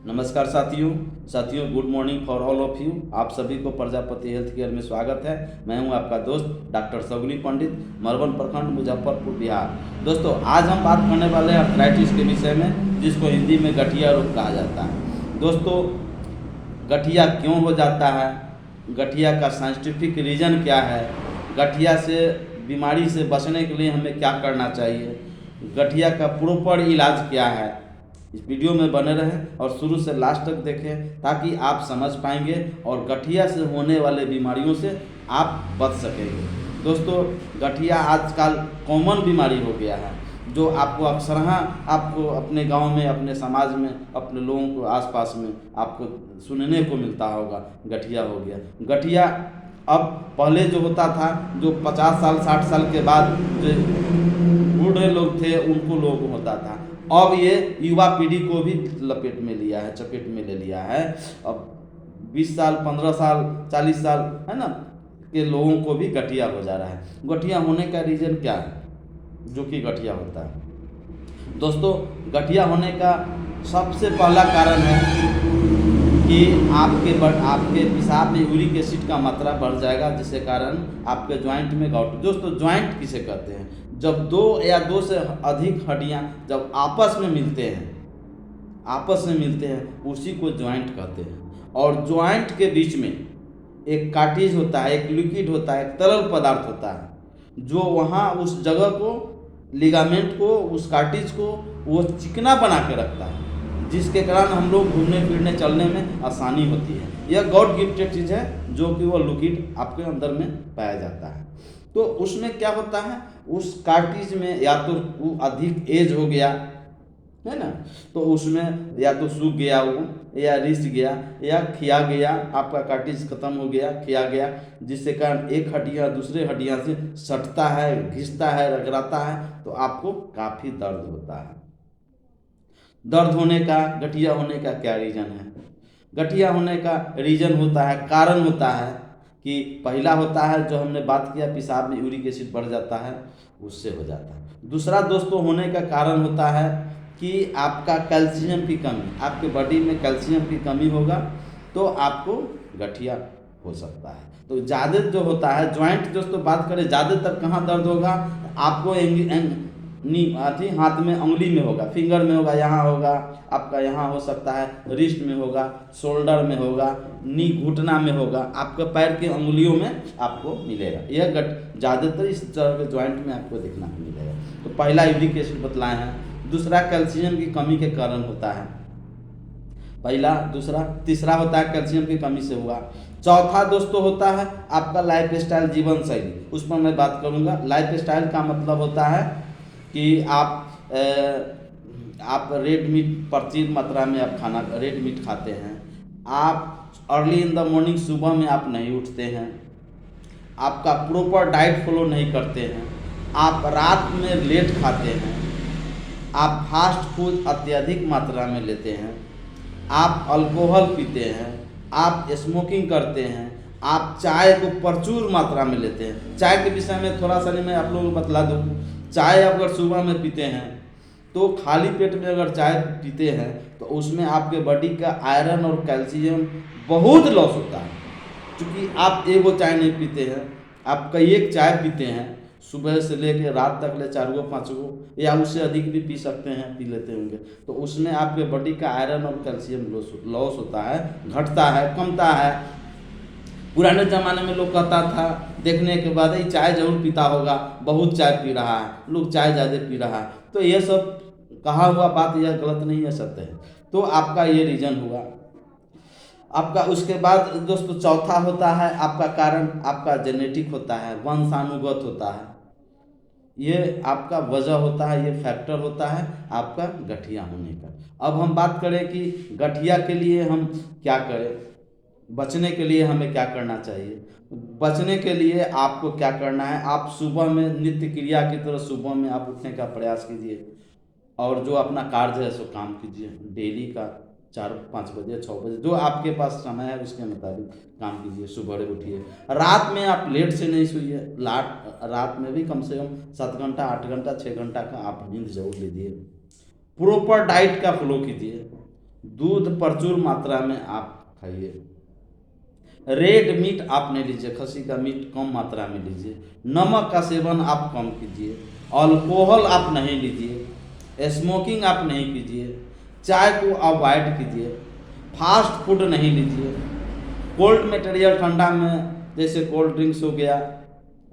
नमस्कार साथियों good morning for all of you. आप सभी को प्रजापति हेल्थ केयर में स्वागत है। मैं हूं आपका दोस्त डॉक्टर शगुनी पंडित, मरवन प्रखंड, मुजफ्फरपुर, बिहार। दोस्तों, आज हम बात करने वाले हैं आर्थराइटिस के विषय में, जिसको हिंदी में गठिया रोग कहा जाता है। दोस्तों, गठिया क्यों हो जाता है, गठिया का साइंटिफिक रीज़न क्या है, गठिया से बीमारी से बचने के लिए हमें क्या करना चाहिए, गठिया का प्रॉपर इलाज क्या है, इस वीडियो में बने रहें और शुरू से लास्ट तक देखें ताकि आप समझ पाएंगे और गठिया से होने वाले बीमारियों से आप बच सकेंगे। दोस्तों, गठिया आजकल कॉमन बीमारी हो गया है, जो आपको अक्सर आपको अपने गांव में, अपने समाज में, अपने लोगों को आसपास में आपको सुनने को मिलता होगा। गठिया हो गया। गठिया अब पहले जो होता था, जो 50 साल 60 साल के बाद जो बूढ़े लोग थे उनको लोग होता था, अब ये युवा पीढ़ी को भी चपेट में ले लिया है। अब 20 साल 15 साल 40 साल है ना के लोगों को भी गठिया हो जा रहा है। गठिया होने का रीज़न क्या है जो कि गठिया होता है? दोस्तों, गठिया होने का सबसे पहला कारण है कि आपके पेशाब में यूरिक एसिड का मात्रा बढ़ जाएगा, जिसके कारण आपके ज्वाइंट में गाउट। दोस्तों, ज्वाइंट किसे कहते हैं? जब दो या दो से अधिक हड्डियां जब आपस में मिलते हैं उसी को ज्वाइंट कहते हैं। और ज्वाइंट के बीच में एक कार्टिज होता है, एक लिक्विड होता है, एक तरल पदार्थ होता है, जो वहाँ उस जगह को, लिगामेंट को, उस कार्टिज को वो चिकना बना के रखता है, जिसके कारण हम लोग घूमने फिरने चलने में आसानी होती है। यह गॉड गिफ्टेड चीज़ है, जो कि वो लिक्विड आपके अंदर में पाया जाता है। तो उसमें क्या होता है, उस कार्टिज में या तो वो अधिक एज हो गया है ना, तो उसमें या तो सूख गया वो, या रिस गया, या खिया गया, आपका कार्टिज खत्म हो गया, खिया गया, जिससे कारण एक हड्डियाँ दूसरे हड्डियाँ से सटता है, घिसता है, रगड़ाता है, तो आपको काफ़ी दर्द होता है। दर्द होने का, गठिया होने का क्या रीज़न है? गठिया होने का रीज़न होता है, कारण होता है कि पहला होता है जो हमने बात किया, पेशाब में यूरिक एसिड बढ़ जाता है, उससे हो जाता है। दूसरा दोस्तों होने का कारण होता है कि आपका कैल्शियम की कमी, आपके बॉडी में कैल्शियम की कमी होगा तो आपको गठिया हो सकता है। तो ज़्यादा जो होता है ज्वाइंट, दोस्तों बात करें ज़्यादातर कहाँ दर्द होगा, आपको हाथ में उंगली में होगा, फिंगर में होगा, यहाँ होगा, आपका यहाँ हो सकता है, रिस्ट में होगा, शोल्डर में होगा, नी घुटना में होगा, आपके पैर के उंगलियों में आपको मिलेगा। यह ज़्यादातर इस तरह के ज्वाइंट में आपको देखना मिलेगा। तो पहला यूरिक एसिड बतलाए हैं। दूसरा कैल्शियम की कमी के कारण होता है, पहला। दूसरा, तीसरा होता है कैल्शियम की कमी से हुआ। चौथा दोस्तों होता है आपका लाइफ स्टाइल, जीवन शैली, उस पर मैं बात करूँगा। लाइफ स्टाइल का मतलब होता है कि आप रेड मीट प्रचुर मात्रा में आप रेड मीट खाते हैं, आप अर्ली इन द मॉर्निंग, सुबह में आप नहीं उठते हैं, आपका प्रॉपर डाइट फॉलो नहीं करते हैं, आप रात में लेट खाते हैं, आप फास्ट फूड अत्यधिक मात्रा में लेते हैं, आप अल्कोहल पीते हैं, आप स्मोकिंग करते हैं, आप चाय को प्रचुर मात्रा में लेते हैं। चाय के विषय में थोड़ा सा मैं आप लोगों को बतला दूँ। चाय अगर सुबह में पीते हैं तो खाली पेट में अगर चाय पीते हैं तो उसमें आपके बॉडी का आयरन और कैल्शियम बहुत लॉस होता है। क्योंकि आप एगो चाय नहीं पीते हैं, आप कई एक चाय पीते हैं, सुबह से लेकर रात तक ले 4 गो 5 गो या उससे अधिक भी पी सकते हैं, पी लेते होंगे, तो उसमें आपके बॉडी का आयरन और कैल्शियम लॉस होता है, घटता है, कमता है। पुराने ज़माने में लोग कहता था, देखने के बाद ही चाय जरूर पीता होगा, बहुत चाय पी रहा है, लोग चाय ज़्यादा पी रहा है। तो ये सब कहा हुआ बात, यह गलत नहीं है, सत्य है। तो आपका ये रीज़न हुआ आपका। उसके बाद दोस्तों चौथा होता है आपका कारण, आपका जेनेटिक होता है, वंशानुगत होता है। ये आपका वजह होता है, ये फैक्टर होता है आपका गठिया होने का। अब हम बात करें कि गठिया के लिए हम क्या करें, बचने के लिए हमें क्या करना चाहिए। बचने के लिए आपको क्या करना है, आप सुबह में नित्य क्रिया की तरह सुबह में आप उठने का प्रयास कीजिए, और जो अपना कार्य है सो काम कीजिए डेली का, 4-5 बजे 6 बजे जो आपके पास समय है उसके मुताबिक काम कीजिए। सुबह उठिए, रात में आप लेट से नहीं सोइए, रात में भी कम से कम 7 घंटा 8 घंटा 6 घंटा का आप नींद जरूर लीजिए। प्रॉपर डाइट का फॉलो कीजिए, दूध प्रचुर मात्रा में आप खाइए। रेड मीट आप नहीं लीजिए, खस्सी का मीट कम मात्रा में लीजिए। नमक का सेवन आप कम कीजिए। अल्कोहल आप नहीं लीजिए। स्मोकिंग आप नहीं कीजिए। चाय को अवॉइड कीजिए। फास्ट फूड नहीं लीजिए। कोल्ड मटेरियल ठंडा में जैसे कोल्ड ड्रिंक्स हो गया,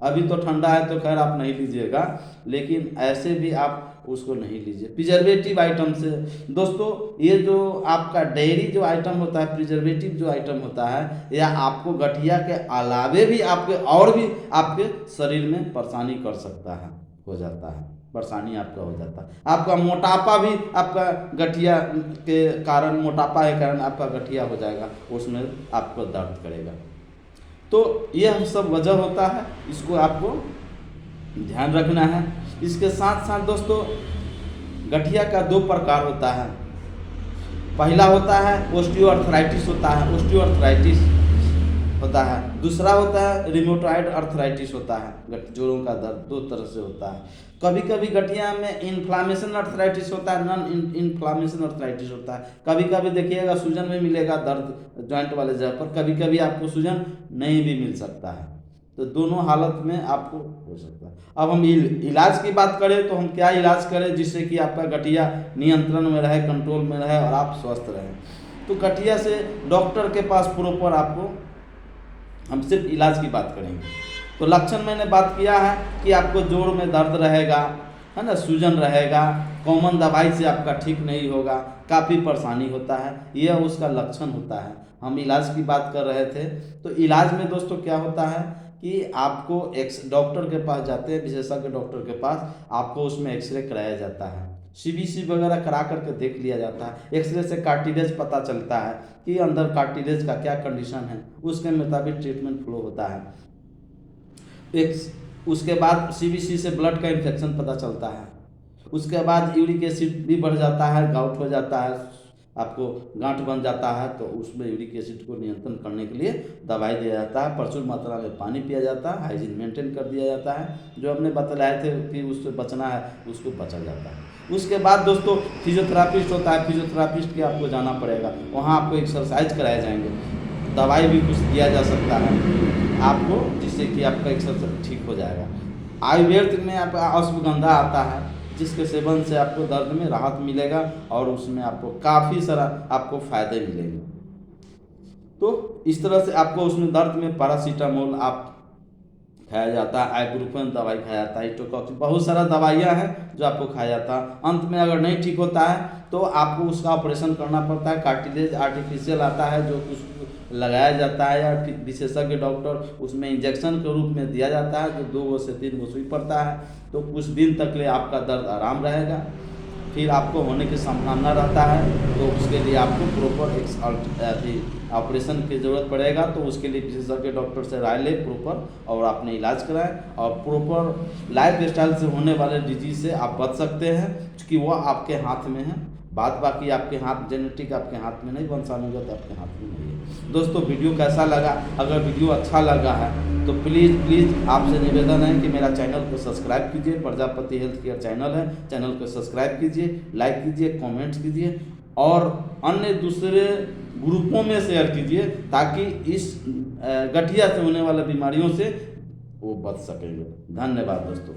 अभी तो ठंडा है तो खैर आप नहीं लीजिएगा, लेकिन ऐसे भी आप उसको नहीं लीजिए। प्रिजर्वेटिव आइटम से दोस्तों, ये जो आपका डेयरी जो आइटम होता है, प्रिजर्वेटिव जो आइटम होता है, या आपको गठिया के अलावे भी आपके और भी आपके शरीर में परेशानी कर सकता है, हो जाता है, परेशानी आपका हो जाता है। आपका मोटापा भी आपका गठिया के कारण, मोटापा के कारण आपका गठिया हो जाएगा, उसमें आपको दर्द करेगा। तो यह सब वजह होता है, इसको आपको ध्यान रखना है। इसके साथ साथ दोस्तों, गठिया का 2 प्रकार होता है। पहला होता है ऑस्टियोआर्थराइटिस होता है, ऑस्टियोआर्थराइटिस होता है। दूसरा होता है रिमोटॉइड अर्थराइटिस होता है। जोड़ों का दर्द 2 तरह से होता है। कभी कभी गठिया में इन्फ्लामेशन अर्थराइटिस होता है, नॉन इन्फ्लामेशन अर्थराइटिस होता है। कभी कभी देखिएगा सूजन में मिलेगा दर्द जॉइंट वाले जगह पर, कभी कभी आपको सूजन नहीं भी मिल सकता है। तो दोनों हालत में आपको हो सकता है। अब हम इलाज की बात करें तो हम क्या इलाज करें जिससे कि आपका गठिया नियंत्रण में रहे, कंट्रोल में रहे और आप स्वस्थ रहें। तो गठिया से डॉक्टर के पास प्रॉपर आपको, हम सिर्फ इलाज की बात करेंगे। तो लक्षण मैंने बात किया है कि आपको जोड़ में दर्द रहेगा, है ना, सूजन रहेगा, कॉमन दवाई से आपका ठीक नहीं होगा, काफ़ी परेशानी होता है, यह उसका लक्षण होता है। हम इलाज की बात कर रहे थे। तो इलाज में दोस्तों क्या होता है कि आपको डॉक्टर के पास जाते हैं, विशेषज्ञ डॉक्टर के पास, आपको उसमें एक्सरे कराया जाता है, सीबीसी वगैरह करा करके देख लिया जाता है। एक्सरे से कार्टिलेज पता चलता है कि अंदर कार्टिलेज का क्या कंडीशन है, उसके मुताबिक ट्रीटमेंट फ्लो होता है। उसके बाद सीबीसी से ब्लड का इन्फेक्शन पता चलता है। उसके बाद यूरिक एसिड भी बढ़ जाता है, गाउट हो जाता है, आपको गांठ बन जाता है, तो उसमें यूरिक एसिड को नियंत्रण करने के लिए दवाई दिया जाता है। प्रचुर मात्रा में पानी पिया जाता है, हाइजीन मेंटेन कर दिया जाता है, जो हमने बतलाए थे कि उससे बचना है उसको बचा जाता है। उसके बाद दोस्तों फिजियोथेरापिस्ट होता है, फिजियोथेरापिस्ट के आपको जाना पड़ेगा, वहाँ आपको एक्सरसाइज कराए जाएंगे, दवाई भी कुछ दिया जा सकता है आपको, जिससे कि आपका एक्सरसाइज ठीक हो जाएगा। आयुर्वेद में आपका अश्वगंधा आता है, जिसके सेवन से आपको दर्द में राहत मिलेगा और उसमें आपको काफ़ी सारा आपको फ़ायदे मिलेंगे। तो इस तरह से आपको उसमें दर्द में पैरासीटामोल आप खाया जाता है, आइबुप्रोफेन दवाई खाया जाता है, इटोकॉक्सिन, बहुत सारा दवाइयाँ हैं जो आपको खाया जाता है। अंत में अगर नहीं ठीक होता है तो आपको उसका ऑपरेशन करना पड़ता है। कार्टिलेज आर्टिफिशियल आता है जो कुछ लगाया जाता है, या विशेषज्ञ डॉक्टर उसमें इंजेक्शन के रूप में दिया जाता है, जो 2 से 3 सुई पड़ता है। तो कुछ दिन तक ले आपका दर्द आराम रहेगा, फिर आपको होने की संभावना रहता है, तो उसके लिए आपको प्रॉपर ऑपरेशन की ज़रूरत पड़ेगा। तो उसके लिए विशेषज्ञ डॉक्टर से राय ले प्रॉपर, और आपने इलाज कराएं, और प्रॉपर लाइफ स्टाइल से होने वाले डिजीज से आप बच सकते हैं, क्योंकि वो आपके हाथ में है। बात बाकी आपके हाथ, जेनेटिक आपके हाथ में नहीं, वंशानुगत आपके हाथ में नहीं है। दोस्तों वीडियो कैसा लगा? अगर वीडियो अच्छा लगा है तो प्लीज़ आपसे निवेदन है कि मेरा चैनल को सब्सक्राइब कीजिए। प्रजापति हेल्थ केयर चैनल है, चैनल को सब्सक्राइब कीजिए, लाइक कीजिए, कमेंट्स कीजिए, और अन्य दूसरे ग्रुपों में शेयर कीजिए, ताकि इस गठिया से होने वाले बीमारियों से वो बच सकेंगे। धन्यवाद दोस्तों।